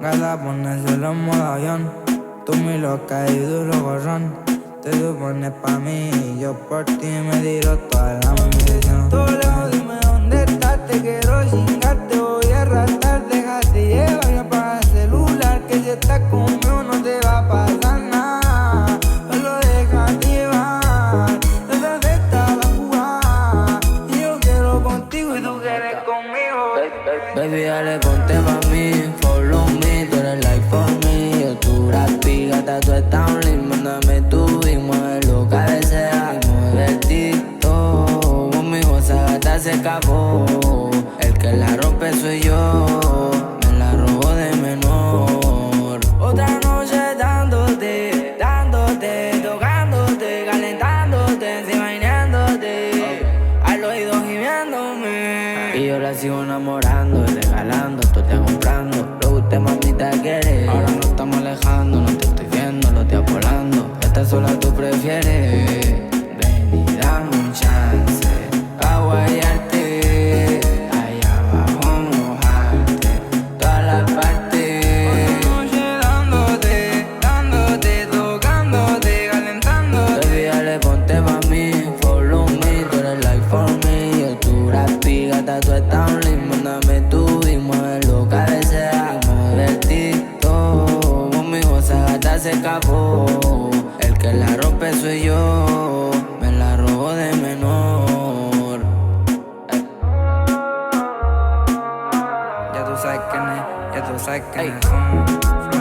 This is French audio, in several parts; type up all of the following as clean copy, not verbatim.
Gata, ponérselo en modo avión. Tú muy loca y duro gorrón. Te supones pa' mí y yo por ti me tiro toda la munición. Tú lejos, dime dónde estás, te quiero chingar, te voy a arrastrar, déjate llevar y apaga el celular, que si estás conmigo no te va a pasar nada. Solo déjate llevar, esta fiesta va a jugar, y yo quiero contigo y tú quieres conmigo. Baby, dale, ponte pa' mí, follow me, tú eres like for me. Yo tu rapi, gata, tú estás un link, mándame tu y muévelo, cabecea y mueve el tito. Conmigo esa gata se escapó, el que la rompe soy yo, me la robo de menor. Otra noche dándote, dándote, tocándote, calentándote, imaginándote, al oído gimiéndome. Y yo la sigo enamorando y regalando, tú te comprando. Lo que usted mamita quiere, ahora nos estamos alejando, no te estoy viendo, los días volando. Esta sola tú prefieres, ven y dame un chance, pa' guayarte, allá abajo mojarte, todas las partes. Otra noche dándote, dándote, tocándote, calentándote. Baby, dale, ponte pa' mí, follow me, tú eres like for me. Yo tu rapi, gata, tú estás un link, mándame tu y muévelo, cabecea y mueve el tito. Conmigo esa gata se escapó, el que la rompe soy yo, me la robo de menor. Ya tú sabes quién es, ya tú sabes quién es. Flow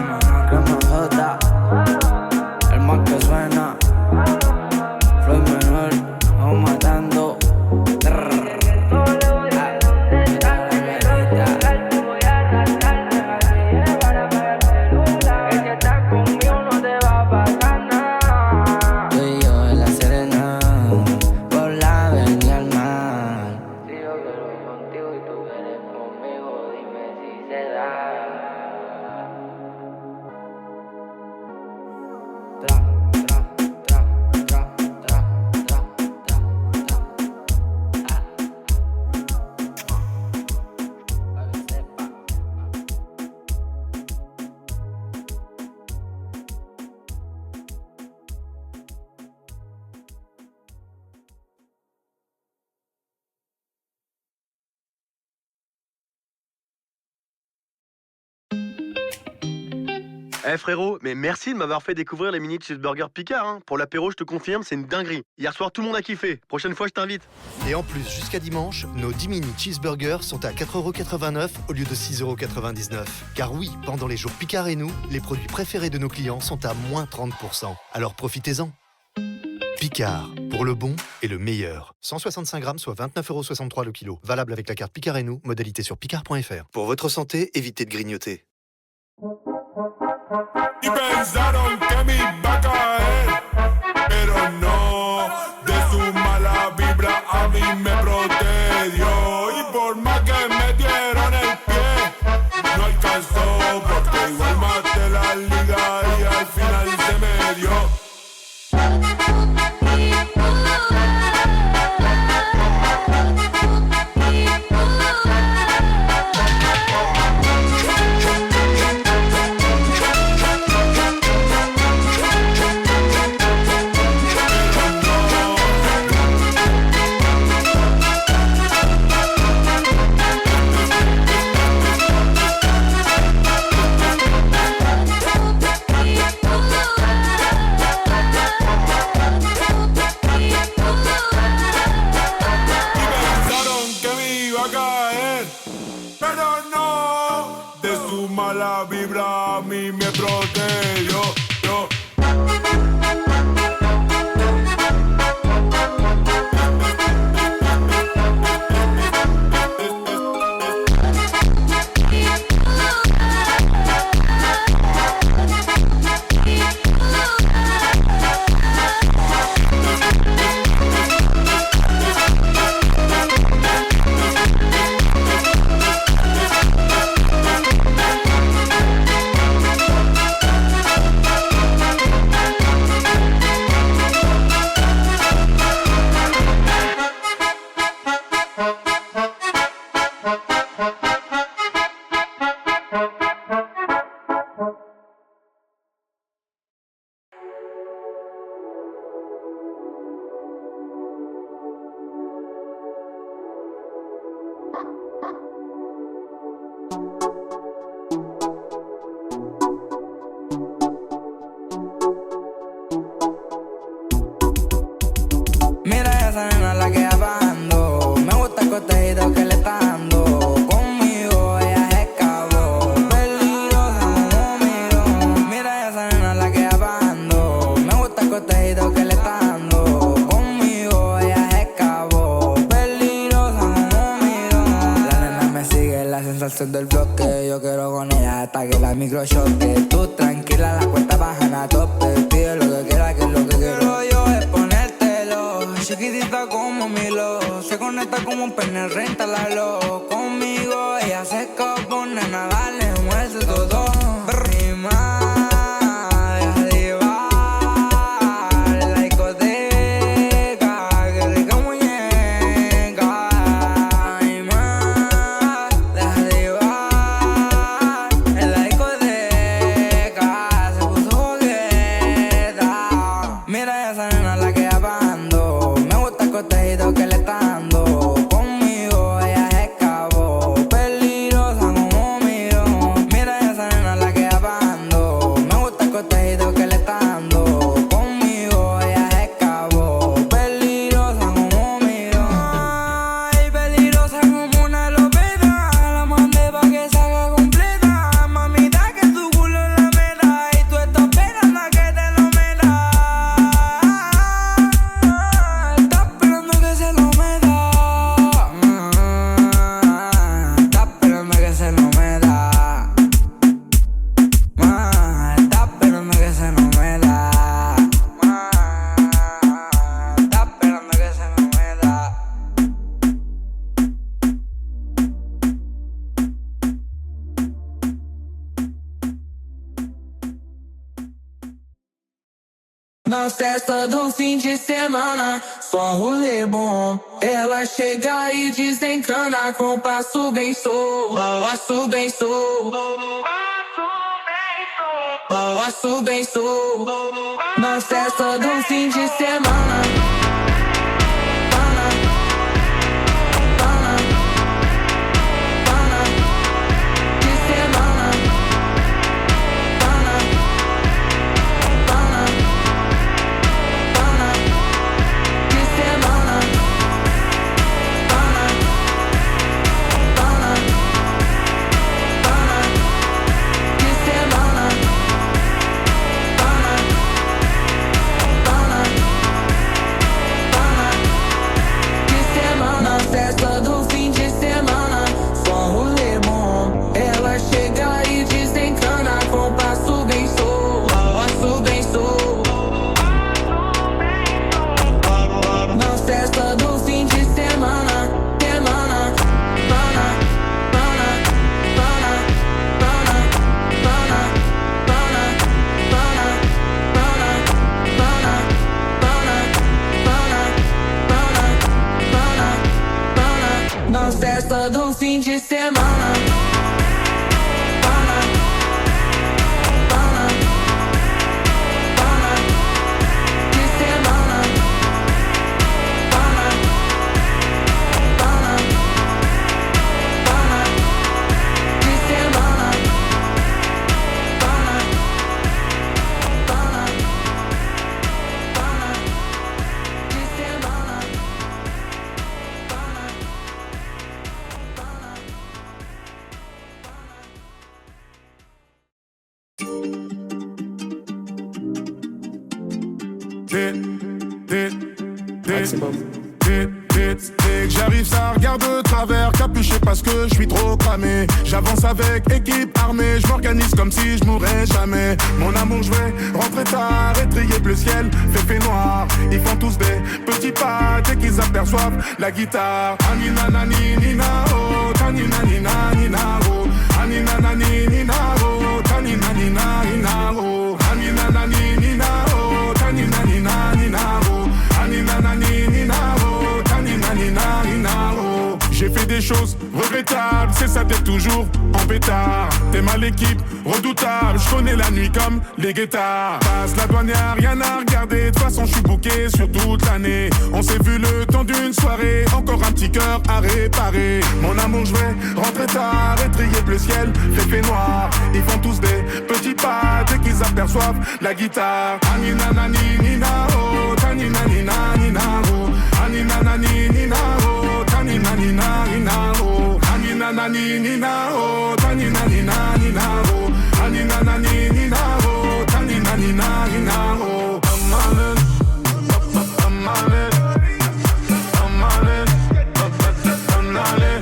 Manolo. Grama J, el más que suena, Floyd menor, vamos matando. Tú y yo en la Serena, por la avenida al mar. Si yo quiero contigo y tú quieres conmigo, dime si se da. Tra, tra, tra, tra, tra, tra, tra, tra. Pa' que sepa. Eh frérot, mais merci de m'avoir fait découvrir les mini cheeseburgers Picard, hein. Pour l'apéro, je te confirme, c'est une dinguerie. Hier soir, tout le monde a kiffé. Prochaine fois, je t'invite. Et en plus, jusqu'à dimanche, nos 10 mini cheeseburgers sont à 4,89€ au lieu de 6,99€. Car oui, pendant les jours Picard et nous, les produits préférés de nos clients sont à moins 30%. Alors profitez-en. Picard, pour le bon et le meilleur. 165 grammes, soit 29,63€ le kilo. Valable avec la carte Picard et nous, modalité sur picard.fr. Pour votre santé, évitez de grignoter. Y pensaron que me iba a caer, pero no, de su mala vibra a mí me protegió. Y por más que me dieron el pie, no alcanzó, porque igual maté la liga y al final se me dio. La vibra a mí me protegió. Mira esa nena la que bajando. Me gusta el cotejito que le está dando. Conmigo ella se escapó. Peligrosa como mirón. Mira esa nena la que bajando. Me gusta el cotejito que le está dando. Conmigo ella se escapó. Peligrosa como mirón. La nena me sigue, la sensación del bloque. Yo quiero con ella hasta que la micro choque. Tú tranquila, la cuenta bajan a tope. Pide lo que quiera, que es lo que quiero yo es ponértelo. Chiquitita como Milo, se conecta como un pene, rentálalo. Conmigo ella se escapó, nena, dale, muerde todo. Y más, arriba, la discoteca, qué rica muñeca. Y más, de arriba, en la discoteca, se puso jugueta. Mira esa nena la que bajando. Me gusta el cotejito que le está dando. Conmigo ella se escapó. Peligrosa como mirón. Mira esa nena la que bajando. Me gusta el cotejito que le está dando. Conmigo ella se escapó. Peligrosa como mirón. Ay, peligrosa como una lopeta. La mandé pa' que salga completa. Mamita, que tu culo es la meta. Y tú estás esperando a que te lo meta. Está esperando que se lo meta. Está esperando que se lo meta. Está esperando que se lo meta. Está esperando que se lo meta. Na festa do fim de semana, só rolê bom. Ela chega e desencana com passo bem solto, passo bem solto, passo bem solto. Na festa do fim de semana. Festa do fim de semana, só rolê bom. Ela chega e desencana com passo bem solto, passo bem solto. Na festa do fim de semana, semana, pana, pana, pana, pana, pana, pana, pana, pana, pana, pana, pana, pana. Na festa do fim de semana. Pana, pana, pana, de semana. Pana, pana, pana, de semana. Pana, pana, pana, de semana. J'arrive, ça regarde de travers, capuché parce que je suis trop cramé. J'avance avec équipe armée, je m'organise comme si je mourrais jamais. Mon amour, je vais rentrer tard, étrier bleu ciel, fait noir. Ils font tous des petits pas dès qu'ils aperçoivent la guitare. Anina nani nina oh, tanina nina nina oh, anina nani nina oh, tanina nina nina oh, anina nani nina oh, tanina nina nina oh, anina nani nina oh, tanina nina nina oh. J'ai fait des choses regrettables. Impétable, c'est ça, t'es toujours en pétard. T'es mal l'équipe, redoutable. Je connais la nuit comme les guettards. Passe la douane, y'a rien à regarder. De toute façon, je suis booké sur toute l'année. On s'est vu le temps d'une soirée. Encore un petit cœur à réparer. Mon amour, je vais rentrer tard. Étrier le ciel, fait noir. Ils font tous des petits pas dès qu'ils aperçoivent la guitare. Anina nani nina oh, tanina nina nina oh. Anina nani nina oh, tanina nina nina oh. Anina nani nina oh, tanina nina nina oh. Anina nani nina oh, tanina nina nina oh. Amanet, amanet, amanet, amanet.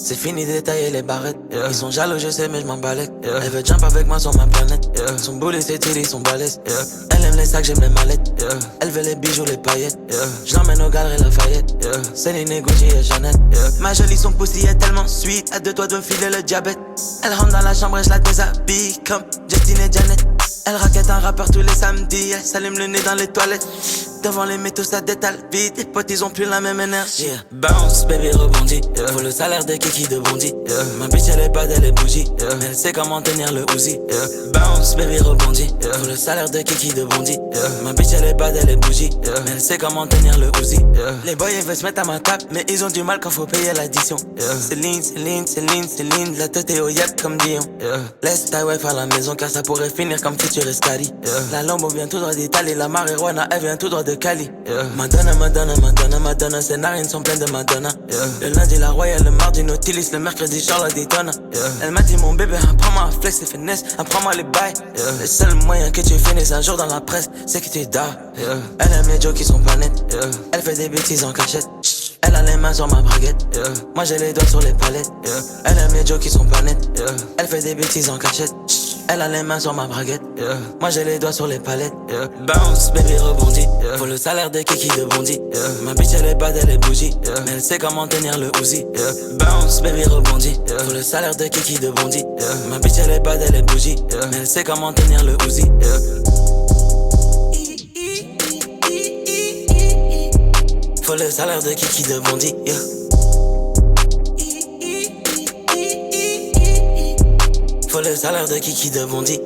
C'est fini de détailler les barrettes. Ils sont jaloux, je sais, mais je m'en balèque. Elle veut jump avec moi sur ma planète. Son boulet, c'est ils sont balèzes. Elle aime les sacs, j'aime les mallettes. Elle veut les bijoux, les paillettes. Je l'emmène aux galeries Lafayette. Céline, Gucci et Jeannette. Ma jolie, son pussy est tellement sweet. À deux doigts de me filer le diabète. Elle rentre dans la chambre et je la déshabille comme Justine et Janet. Elle raquette un rappeur tous les samedis. Elle s'allume le nez dans les toilettes. Devant les métaux ça détale vite. Les potes ils ont plus la même énergie. Bounce baby rebondit. Faut le salaire de Kiki de Bondy. Ma bitch elle est bad, elle est bougie. Mais elle sait comment tenir le Uzi. Bounce baby rebondit. Faut le salaire de Kiki de Bondy. Ma bitch elle est bad, elle est bougie. Mais elle sait comment tenir le Uzi. Les boys ils veulent se mettre à ma table. Mais ils ont du mal quand faut payer l'addition. Céline, Céline, Céline, Céline. La tête est au yak comme Dion. Laisse ta wife à la maison car ça pourrait finir comme Futur Escali. La Lambo vient tout droit d'Italie. La marijuana elle vient tout droit de Cali. Madonna, Madonna, Madonna, Madonna. Ses narines sont pleines de Madonna. Le lundi la Royale, le mardi Nautilus, le mercredi Charlotte Daytona. Elle m'a dit mon bébé, apprends-moi à flex et finesse, apprends-moi les bails. Le seul moyen que tu finisses un jour dans la presse, c'est que tu dors. Elle aime les jokes qui sont pas nets. Elle fait des bêtises en cachette. Elle a les mains sur ma braguette. Moi j'ai les doigts sur les palettes. Elle aime les jokes qui sont pas nets. Elle fait des bêtises en cachette. Elle a les mains sur ma braguette. Moi j'ai les doigts sur les palettes. Bounce baby rebondit. Faut le salaire de Kiki de Bondy. Ma bitch elle est bad, elle est bougie. Mais elle sait comment tenir le Uzi. Bounce baby rebondit. Faut le salaire de Kiki de Bondy. Ma bitch elle est bad, elle est bougie. Mais elle sait comment tenir le Uzi. Faut le salaire de Kiki de Bondy. Faut le salaire de Kiki de Bondy.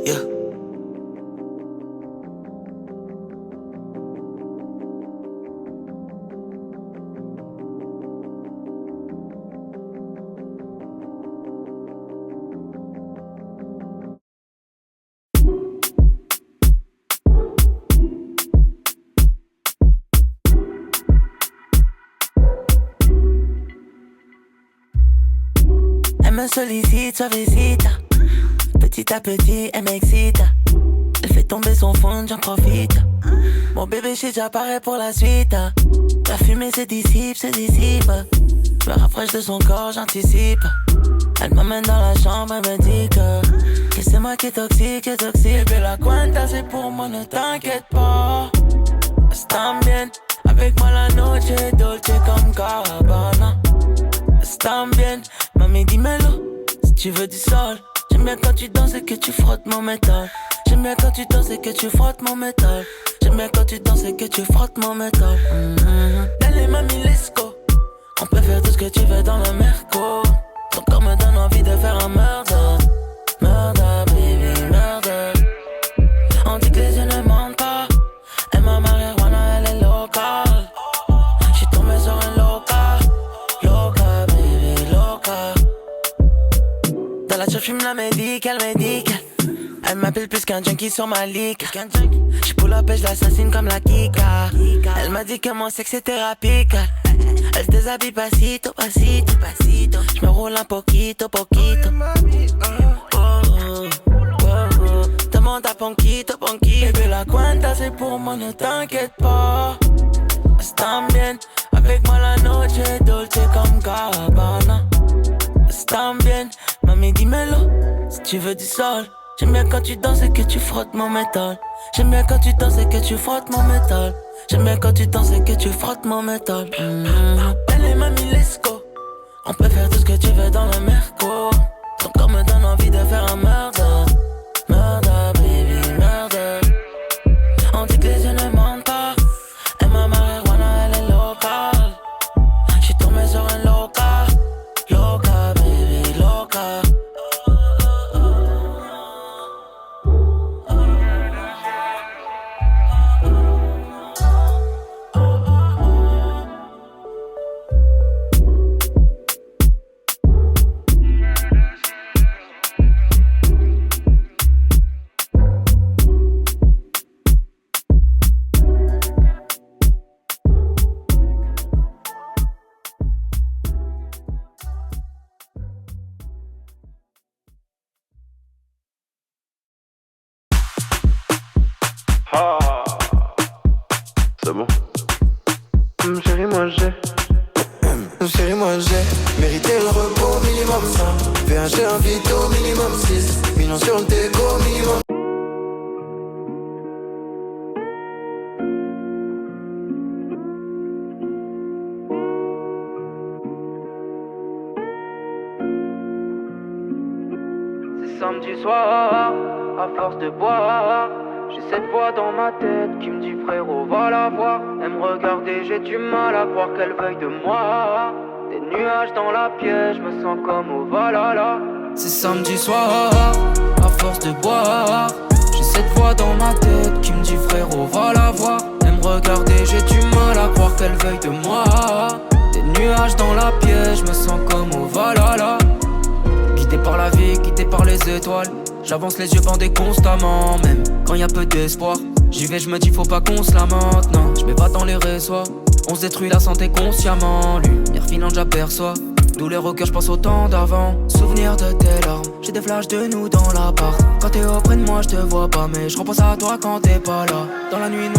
Elle me sollicite, suavecita. Petit à petit, elle m'excite. Elle fait tomber son fond, j'en profite. Mon bébé chez déjà paraît pour la suite. La fumée se dissipe, se dissipe. Je me rapproche de son corps, j'anticipe. Elle m'amène dans la chambre, elle me dit que c'est moi qui est toxique, Bébé, la cuenta c'est pour moi, ne t'inquiète pas. Están bien, avec moi la noche est dolce comme Gabbana. Están bien, mami dímelo, si tu veux du sol. J'aime bien quand tu danses et que tu frottes mon métal. J'aime bien quand tu danses et que tu frottes mon métal. J'aime bien quand tu danses et que tu frottes mon métal. Allez mami, let's go. On peut faire tout ce que tu veux dans le merco. Ton corps me donne envie de faire un murder. Murder, baby, murder. On dit que les yeux ne mentent pas. Et ma marijuana, elle est locale. J'suis tombé sur un loca. Loca, baby, loca. Dans la j'fume la médicale. Elle m'appelle plus qu'un junkie sur ma ligue. J'pull up et j'l'assassine comme la Kika. Elle m'a dit que mon sexe est thérapeutique. Elle se déshabille pasito. J'me roule un poquito. Demande à Ponquito. Bébé, la cuenta c'est pour moi, ne t'inquiète pas. Están bien, avec moi la noche est dolce comme Gabbana. Están bien, mami dímelo, si tu veux du sol. J'aime bien quand tu danses et que tu frottes mon métal. J'aime bien quand tu danses et que tu frottes mon métal. J'aime bien quand tu danses et que tu frottes mon métal. Elle est mamie, let's go. On peut faire tout ce que tu veux dans le merco. Ton corps me donne envie de faire un murder. Murder, baby, murder. On dit que les yeux ne mentent pas. Et ma marijuana, elle est locale. J'suis tombé sur un loca. Loca, baby, loca. Ah, c'est bon. Chérie, moi j'ai. Chérie, moi j'ai mérité le repos minimum 100. Fais un chez un vito minimum 6. Millions sur le déco minimum. C'est samedi soir, à force de boire. J'ai cette voix dans ma tête qui me dit frérot va la voir. Elle me regarder, j'ai du mal à croire qu'elle veuille de moi. Des nuages dans la pièce, je me sens comme au Valhalla. C'est samedi soir, à force de boire. J'ai cette voix dans ma tête qui me dit frérot va la voir. Elle me regarder, j'ai du mal à croire qu'elle veuille de moi. Des nuages dans la pièce, je me sens comme au Valhalla. Guidé par la vie, guidé par les étoiles. J'avance les yeux bandés constamment, même quand y a peu d'espoir. J'y vais, je me dis faut pas qu'on se lamente, non. Je m'évade dans les réseaux, on se détruit la santé consciemment. Lumière filante, j'aperçois douleur au cœur, je pense au temps d'avant. Souvenir de tes larmes, j'ai des flashs de nous dans l'appart. Quand t'es auprès de moi, je te vois pas, mais je repense à toi quand t'es pas là. Dans la nuit noire.